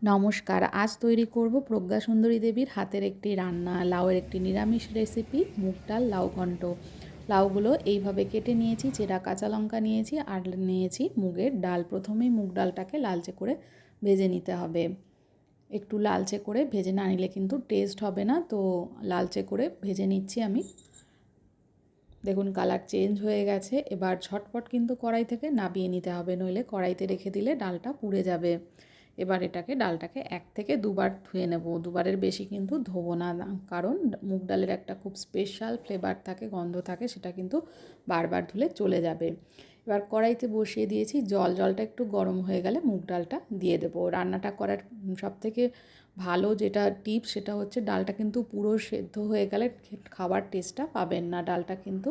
নমস্কার, আজ তৈরি করব প্রজ্ঞা সুন্দরী দেবীর হাতের একটি রান্না, লাউয়ের একটি নিরামিষ রেসিপি, মুগ ডাল লাউ ঘন্ট। লাউগুলো এইভাবে কেটে নিয়েছি, চেরা কাঁচা লঙ্কা নিয়েছি আর নিয়েছি মুগের ডাল। প্রথমেই মুগ ডালটাকে লালচে করে ভেজে নিতে হবে। একটু লালচে করে ভেজে না নিলে কিন্তু টেস্ট হবে না, তো লালচে করে ভেজে নিচ্ছি আমি। দেখুন কালার চেঞ্জ হয়ে গেছে। এবার ঝটপট কিন্তু কড়াই থেকে নামিয়ে নিতে হবে, নইলে কড়াইতে রেখে দিলে ডালটা পুড়ে যাবে। এবার ডালটাকে 1 থেকে 2 বার ধুয়ে নেব। 2 বারের বেশি কিন্তু ধোবো না, কারণ মুগ ডালের একটা খুব স্পেশাল ফ্লেভার থাকে, গন্ধ থাকে, সেটা কিন্তু বারবার ধুলে চলে যাবে। এবার কড়াইতে বসিয়ে দিয়েছি জল। জলটা একটু গরম হয়ে গেলে মুগ ডালটা দিয়ে দেবো। রান্নাটা করার সবথেকে ভালো যেটা টিপস, সেটা হচ্ছে ডালটা কিন্তু পুরো সেদ্ধ হয়ে গেলে খাবার টেস্টটা পাবেন না। ডালটা কিন্তু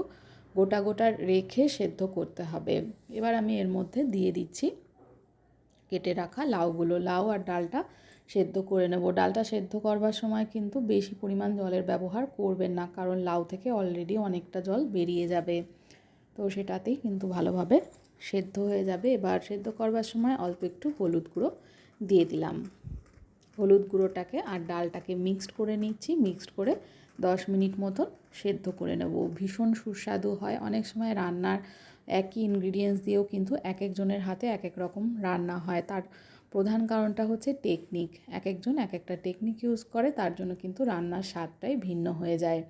গোটা গোটা রেখে সেদ্ধ করতে হবে। এবার আমি এর মধ্যে দিয়ে দিচ্ছি কেটে রাখা লাউগুলো। লাউ আর ডালটা সেদ্ধ করে নেব। ডালটা সেদ্ধ করবার সময় কিন্তু বেশি পরিমাণ জলের ব্যবহার করবেন না, কারণ লাউ থেকে অলরেডি অনেকটা জল বেরিয়ে যাবে, তো সেটাতেই কিন্তু ভালোভাবে সেদ্ধ হয়ে যাবে। এবার সেদ্ধ করবার সময় অল্প একটু হলুদ গুঁড়ো দিয়ে দিলাম। হলুদ গুঁড়োটাকে আর ডালটাকে মিক্সড করে নিচ্ছি। মিক্সড করে 10 মিনিট মতন সেদ্ধ করে নেব। ভীষণ সুস্বাদু হয়। অনেক সময় রান্নার একই ইনগ্রিডিয়েন্টস দিয়েও কিন্তু এক একজনের হাতে এক এক রকম রান্না হয়। তার প্রধান কারণটা হচ্ছে টেকনিক। এক একজন এক একটা টেকনিক ইউজ করে, তার জন্য কিন্তু রান্নার স্বাদটাই ভিন্ন হয়ে যায়।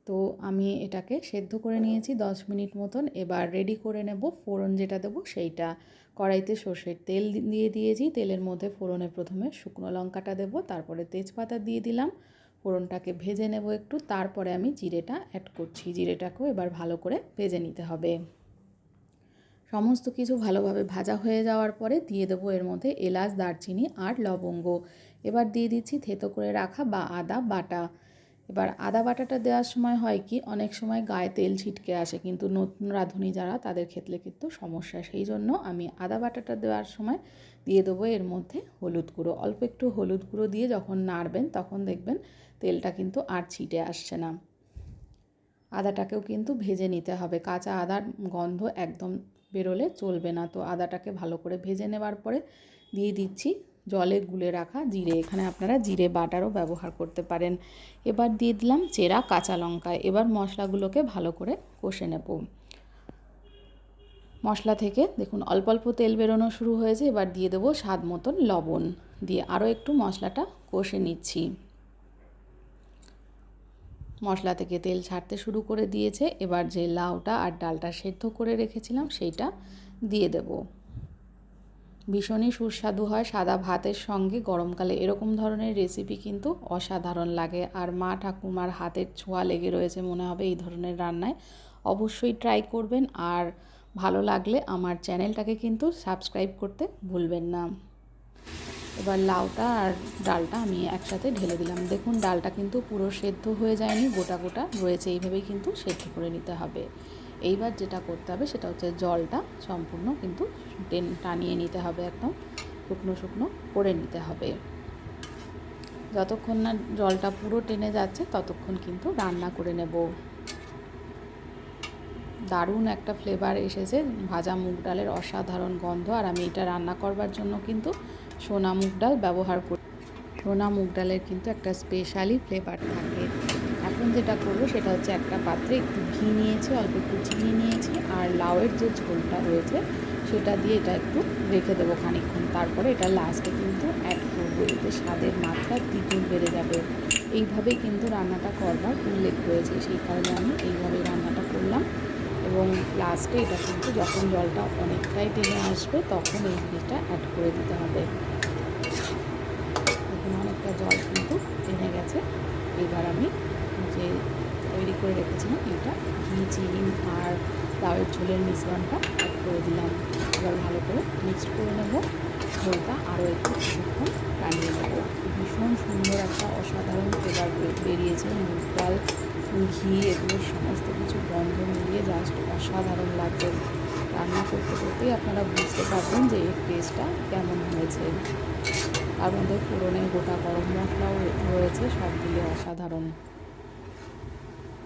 তো আমি এটাকে সেদ্ধ করে নিয়েছি 10 মিনিট মতন। এবার রেডি করে নেব। ফোড়ন যেটা দেবো সেইটা, কড়াইতে সর্ষের তেল দিয়ে দিয়েছি। তেলের মধ্যে ফোড়নে প্রথমে শুকনো লঙ্কাটা দেবো, তারপরে তেজপাতা দিয়ে দিলাম। ফোড়নটাকে ভেজে নেব একটু, তারপরে আমি জিরেটা অ্যাড করছি। জিরেটাকেও এবার ভালো করে ভেজে নিতে হবে। সমস্ত কিছু ভালোভাবে ভাজা হয়ে যাওয়ার পরে দিয়ে দেবো এর মধ্যে এলাচ, দারচিনি আর লবঙ্গ। এবার দিয়ে দিচ্ছি থেতো করে রাখা আদা বাটা। এবার আদা বাটাটা দেওয়ার সময় হয় কি, অনেক সময় গায়ে তেল ছিটকে আসে, কিন্তু নতুন রাঁধুনি যারা, তাদের ক্ষেত্রে কিন্তু সমস্যা। সেই জন্য আমি আদা বাটাটা দেওয়ার সময় দিয়ে দেবো এর মধ্যে হলুদ গুঁড়ো। অল্প একটু হলুদ গুঁড়ো দিয়ে যখন নাড়বেন, তখন দেখবেন তেলটা কিন্তু আর ছিটে আসছে না। আদাটাকেও কিন্তু ভেজে নিতে হবে। কাঁচা আদার গন্ধ একদম বেরোলে চলবে না। তো আদাটাকে ভালো করে ভেজে নেওয়ার পরে দিয়ে দিচ্ছি জলে গুলে রাখা জিরে। এখানে আপনারা জিরে বাটারও ব্যবহার করতে পারেন। এবার দিয়ে দিলাম চেরা কাঁচা লঙ্কা। এবার মশলাগুলোকে ভালো করে কষে নেব। মশলা থেকে দেখুন অল্প অল্প তেল বেরোনো শুরু হয়েছে। এবার দিয়ে দেবো স্বাদ মতন লবণ, দিয়ে আরও একটু মশলাটা কষে নিচ্ছি। মশলা থেকে তেল ছাড়তে শুরু করে দিয়েছে। এবার যে লাউটা আর ডালটা সেদ্ধ করে রেখেছিলাম সেইটা দিয়ে দেব। ভীষণই সুস্বাদু হয় সাদা ভাতের সঙ্গে। গরমকালে এরকম ধরনের রেসিপি কিন্তু অসাধারণ লাগে, আর মা ঠাকুমার হাতের ছোঁয়া লেগে রয়েছে মনে হবে এই ধরনের রান্নায়। অবশ্যই ট্রাই করবেন, আর ভালো লাগলে আমার চ্যানেলটাকে কিন্তু সাবস্ক্রাইব করতে ভুলবেন না। এবার লাউটা আর ডালটা আমি একসাথে ঢেলে দিলাম। দেখুন ডালটা কিন্তু পুরো সেদ্ধ হয়ে যায়নি, গোটা গোটা রয়েছে। এইভাবেই কিন্তু সেদ্ধ করে নিতে হবে। এইবার যেটা করতে হবে সেটা হচ্ছে জলটা সম্পূর্ণ কিন্তু টানিয়ে নিতে হবে, একদম শুকনো শুকনো করে নিতে হবে। যতক্ষণ না জলটা পুরো টেনে যাচ্ছে ততক্ষণ কিন্তু রান্না করে নেব। দারুণ একটা ফ্লেভার এসেছে, ভাজা মুগ ডালের অসাধারণ গন্ধ। আর আমি এটা রান্না করবার জন্য কিন্তু সোনা মুগ ডাল ব্যবহার করি। সোনা মুগ ডালের কিন্তু একটা স্পেশালি ফ্লেভার থাকে। এখন যেটা করবো সেটা হচ্ছে একটা পাত্রে একটু ঘি নিয়েছি, অল্প একটু চিনি নিয়েছি, আর লাউয়ের যে ঝোলটা রয়েছে সেটা দিয়ে এটা একটু রেখে দেবো খানিকক্ষণ। তারপরে এটা লাস্টে কিন্তু অ্যাড করবো, এতে স্বাদের মাত্রা দ্বিগুণ বেড়ে যাবে। এইভাবেই কিন্তু রান্নাটা করবার উল্লেখ রয়েছে, সেই কারণে আমি এইভাবেই রান্নাটা করলাম। এবং লাস্টে এটা কিন্তু যখন জলটা অনেকটাই টেনে আসবে তখন এই জিনিসটা অ্যাড করে দিতে হবে। এখন অনেকটা জল কিন্তু টেনে গেছে। এবার আমি যে তৈরি করে রেখেছিলাম এটা ঘি, চিনি আর লাউয়ের ঝোলের মিশ্রণটা অ্যাড করে দিলাম। এবার ভালো করে মিক্সড করে নেব। ঝোলটা আরও একটু কিছুক্ষণ টানিয়ে নেব। ভীষণ সুন্দর একটা অসাধারণ ফ্লেভার বেরিয়েছে। মুগ ডাল, ঘি, এগুলোর সমস্ত কিছু গন্ধ মিলিয়ে জাস্ট অসাধারণ লাগবে। রান্না করতে করতেই আপনারা বুঝতে পারবেন যে এর টেস্টটা কেমন হয়েছে। তার মধ্যে ফোড়নে গোটা গরম মশলাও রয়েছে, সব দিলে অসাধারণ।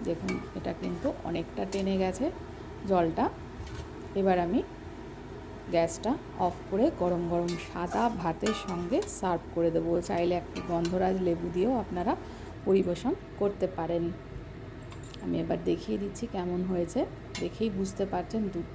দেখুন এটা কিন্তু অনেকটা টেনে গেছে জলটা। এবার আমি গ্যাসটা অফ করে গরম গরম সাদা ভাতের সঙ্গে সার্ভ করে দেবো। চাইলে একটু গন্ধরাজ লেবু দিয়েও আপনারা পরিবেশন করতে পারেন। আমি এবার দেখিয়ে দিচ্ছি কেমন হয়েছে, দেখেই বুঝতে পারছেন দুধ